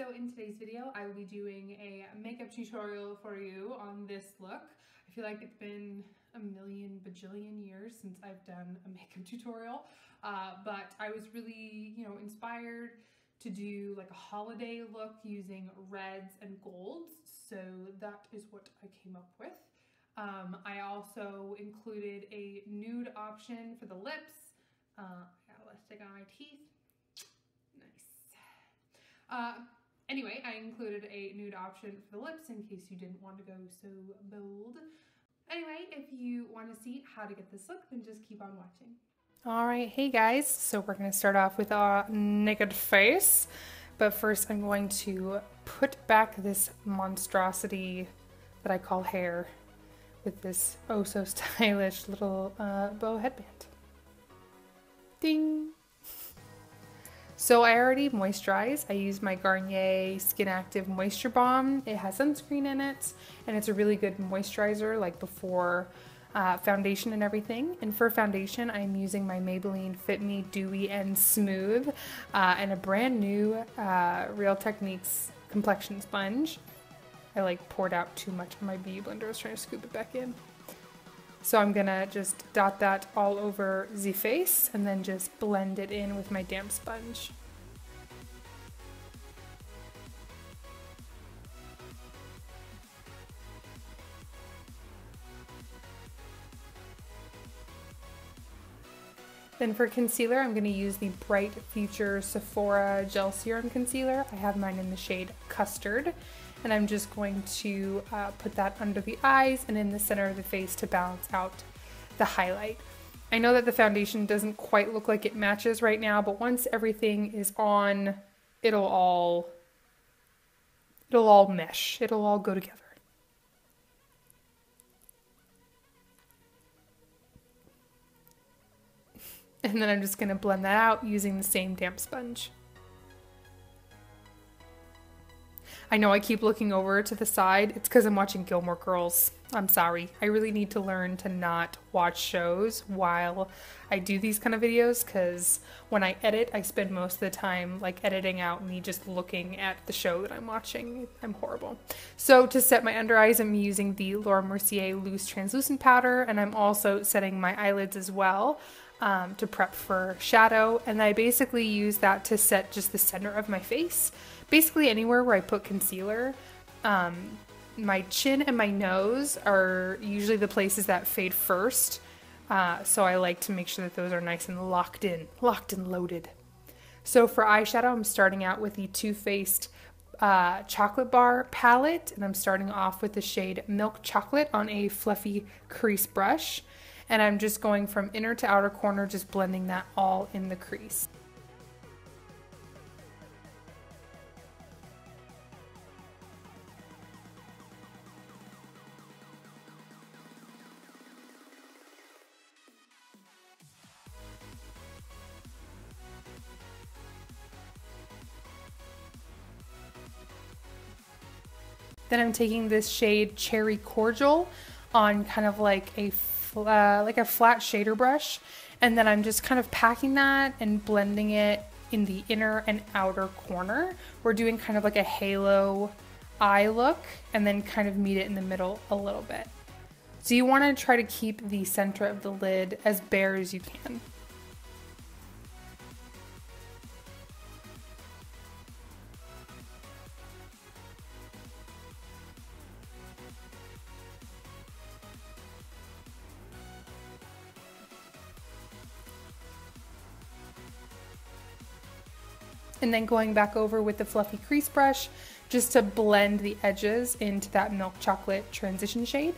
So in today's video, I will be doing a makeup tutorial for you on this look. I feel like it's been a million bajillion years since I've done a makeup tutorial, but I was really, inspired to do like a holiday look using reds and golds. So that is what I came up with. I also included a nude option for the lips. I got lipstick on my teeth. Nice. Anyway, I included a nude option for the lips in case you didn't want to go so bold. Anyway, if you want to see how to get this look, then just keep on watching. All right, hey guys, so we're going to start off with our naked face, but first I'm going to put back this monstrosity that I call hair with this oh so stylish little bow headband. Ding! So I already moisturized. I used my Garnier Skinactive Moisture Balm. It has sunscreen in it, and it's a really good moisturizer, like before foundation and everything. And for foundation, I'm using my Maybelline FitMe Dewy and Smooth and a brand new Real Techniques complexion sponge. I poured out too much on my beauty blender. I was trying to scoop it back in. So I'm gonna just dot that all over the face and then just blend it in with my damp sponge. Then for concealer, I'm going to use the Bright Future Sephora Gel Serum Concealer. I have mine in the shade Custard. And I'm just going to put that under the eyes and in the center of the face to balance out the highlight. I know that the foundation doesn't quite look like it matches right now, but once everything is on, it'll all mesh. It'll all go together. And then I'm just going to blend that out using the same damp sponge. I know I keep looking over to the side. It's because I'm watching Gilmore Girls. I'm sorry. I really need to learn to not watch shows while I do these kind of videos, because when I edit, I spend most of the time editing out me just looking at the show that I'm watching. I'm horrible. So to set my under eyes, I'm using the Laura Mercier Loose Translucent Powder, and I'm also setting my eyelids as well to prep for shadow. And I basically use that to set just the center of my face. Basically anywhere where I put concealer. My chin and my nose are usually the places that fade first. So I like to make sure that those are nice and locked and loaded. So for eyeshadow, I'm starting out with the Too Faced Chocolate Bar palette. And I'm starting off with the shade Milk Chocolate on a fluffy crease brush. And I'm just going from inner to outer corner, just blending that all in the crease. Then I'm taking this shade Cherry Cordial on kind of like a flat shader brush, and then I'm just kind of packing that and blending it in the inner and outer corner. We're doing kind of like a halo eye look, and then kind of meet it in the middle a little bit. So you want to try to keep the center of the lid as bare as you can. And then going back over with the fluffy crease brush just to blend the edges into that milk chocolate transition shade.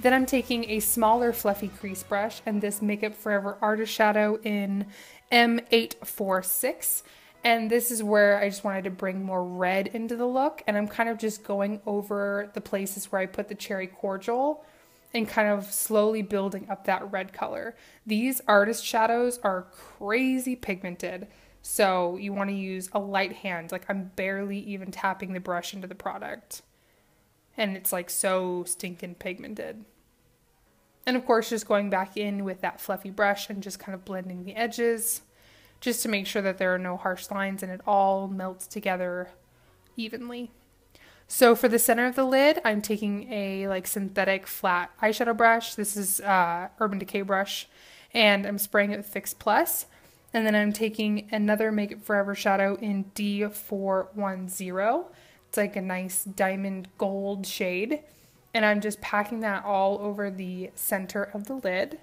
Then I'm taking a smaller fluffy crease brush and this Makeupforever Artist Shadow in M846. And this is where I just wanted to bring more red into the look. And I'm kind of just going over the places where I put the Cherry Cordial and kind of slowly building up that red color. These artist shadows are crazy pigmented. So you want to use a light hand. I'm barely even tapping the brush into the product. And it's so stinking pigmented. And of course, just going back in with that fluffy brush and just kind of blending the edges, just to make sure that there are no harsh lines and it all melts together evenly. So for the center of the lid, I'm taking a like synthetic flat eyeshadow brush. This is Urban Decay brush, and I'm spraying it with Fix Plus. And then I'm taking another Makeupforever shadow in D410. It's like a nice diamond gold shade. And I'm just packing that all over the center of the lid.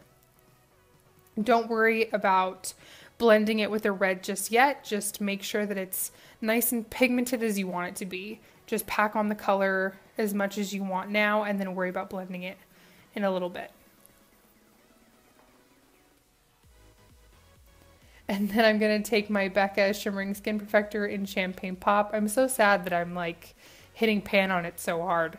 Don't worry about blending it with a red just yet. Just make sure that it's nice and pigmented as you want it to be. Just pack on the color as much as you want now and then worry about blending it in a little bit. And then I'm going to take my Becca Shimmering Skin Perfector in Champagne Pop. I'm so sad that I'm like hitting pan on it so hard.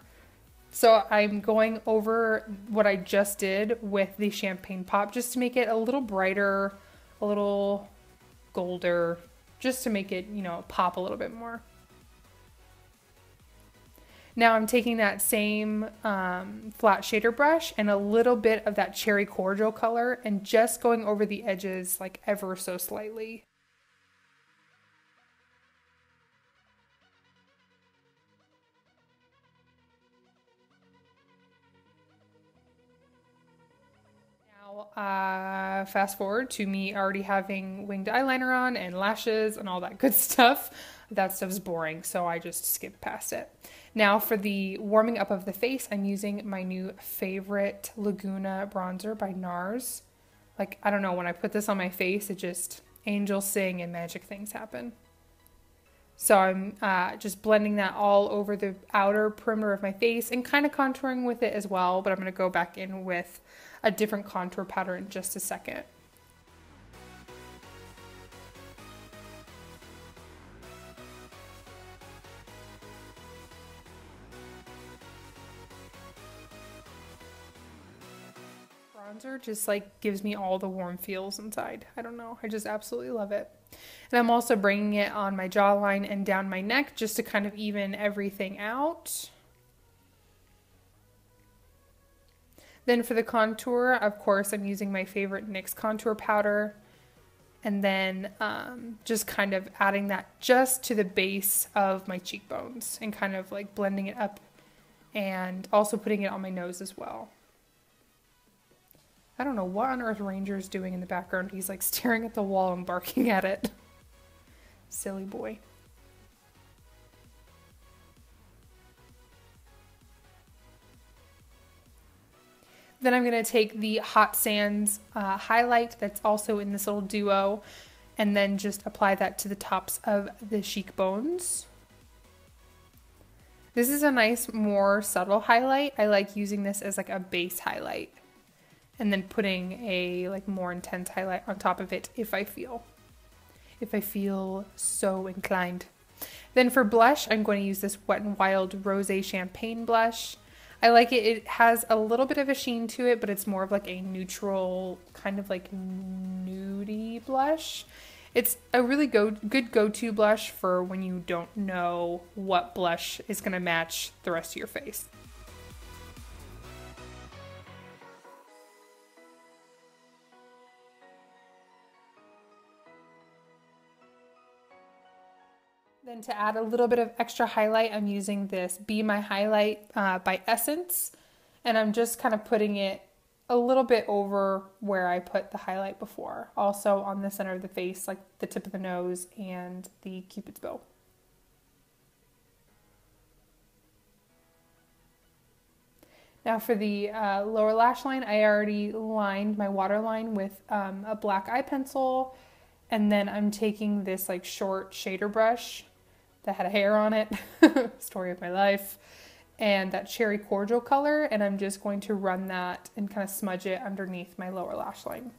So I'm going over what I just did with the Champagne Pop just to make it a little brighter, a little golder, just to make it, you know, pop a little bit more. Now I'm taking that same flat shader brush and a little bit of that cherry cordial color and just going over the edges like ever so slightly. Now fast forward to me already having winged eyeliner on and lashes and all that good stuff. That stuff's boring, so I just skip past it. Now for the warming up of the face, I'm using my new favorite Laguna bronzer by Nars. Like, I don't know, when I put this on my face, it just, angels sing and magic things happen. So I'm just blending that all over the outer perimeter of my face and kind of contouring with it as well, but I'm going to go back in with a different contour powder in just a second. Bronzer just like gives me all the warm feels inside. I don't know, I just absolutely love it. And I'm also bringing it on my jawline and down my neck just to kind of even everything out. Then for the contour, of course, I'm using my favorite NYX contour powder. And then just kind of adding that just to the base of my cheekbones and kind of like blending it up and also putting it on my nose as well. I don't know what on earth Ranger's doing in the background. He's like staring at the wall and barking at it. Silly boy. Then I'm going to take the Hot Sands highlight that's also in this little duo and then just apply that to the tops of the cheekbones. This is a nice, more subtle highlight. I like using this as like a base highlight and then putting a like more intense highlight on top of it if I feel so inclined. Then for blush, I'm going to use this Wet n Wild Rosé Champagne blush. I like it. It has a little bit of a sheen to it, but it's more of like a neutral, kind of like nudie blush. It's a really good go-to blush for when you don't know what blush is going to match the rest of your face. Then to add a little bit of extra highlight, I'm using this Be My Highlight by Essence. And I'm just kind of putting it a little bit over where I put the highlight before. Also on the center of the face, like the tip of the nose and the Cupid's bow. Now for the lower lash line, I already lined my waterline with a black eye pencil. And then I'm taking this like short shader brush that had a hair on it, story of my life, and that cherry cordial color, and I'm just going to run that and kind of smudge it underneath my lower lash line.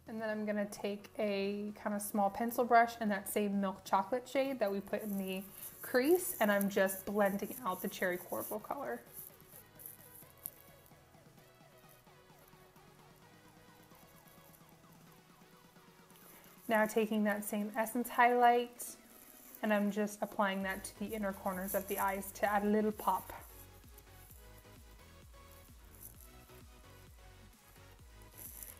And then I'm going to take a kind of small pencil brush and that same milk chocolate shade that we put in the crease, and I'm just blending out the cherry cordial color. Now taking that same Essence highlight, and I'm just applying that to the inner corners of the eyes to add a little pop.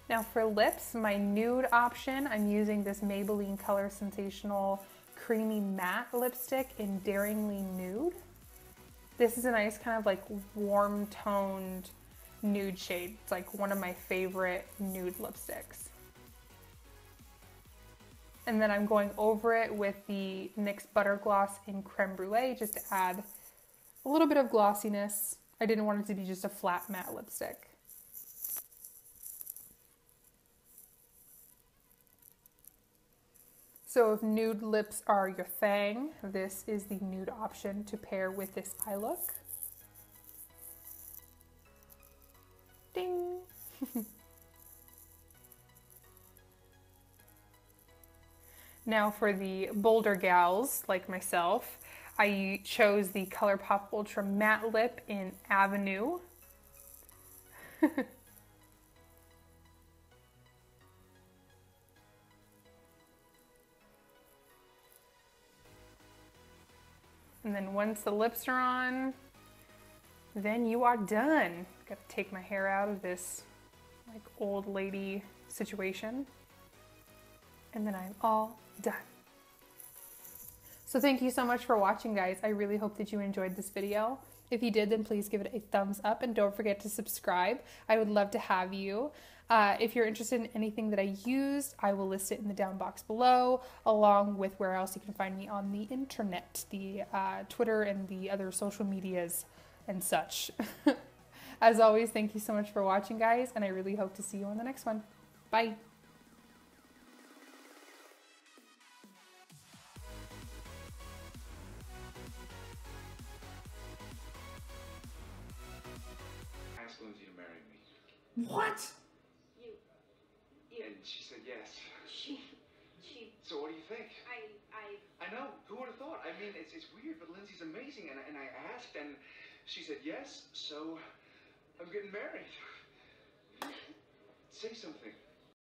Now for lips, my nude option, I'm using this Maybelline Color Sensational Creamy Matte Lipstick in Daringly Nude. This is a nice kind of like warm toned nude shade. It's like one of my favorite nude lipsticks. And then I'm going over it with the NYX Buttergloss in Creme Brulee just to add a little bit of glossiness. I didn't want it to be just a flat matte lipstick. So if nude lips are your thing, this is the nude option to pair with this eye look. Ding! Now for the bolder gals like myself, I chose the Colourpop Ultra Matte Lip in Avenue. And then once the lips are on, then you are done. Got to take my hair out of this like old lady situation. And then I'm all done. So thank you so much for watching, guys. I really hope that you enjoyed this video. If you did, then please give it a thumbs up and don't forget to subscribe. I would love to have you. If you're interested in anything that I used, I will list it in the down box below, along with where else you can find me on the internet, the Twitter and the other social medias and such. As always, thank you so much for watching, guys, and I really hope to see you on the next one. Bye. Asked Lindsay to marry me. What? You. And she said yes. She. So what do you think? I. I know. Who would have thought? I mean, it's weird, but Lindsay's amazing, and I asked, and she said yes. So I'm getting married. Say something.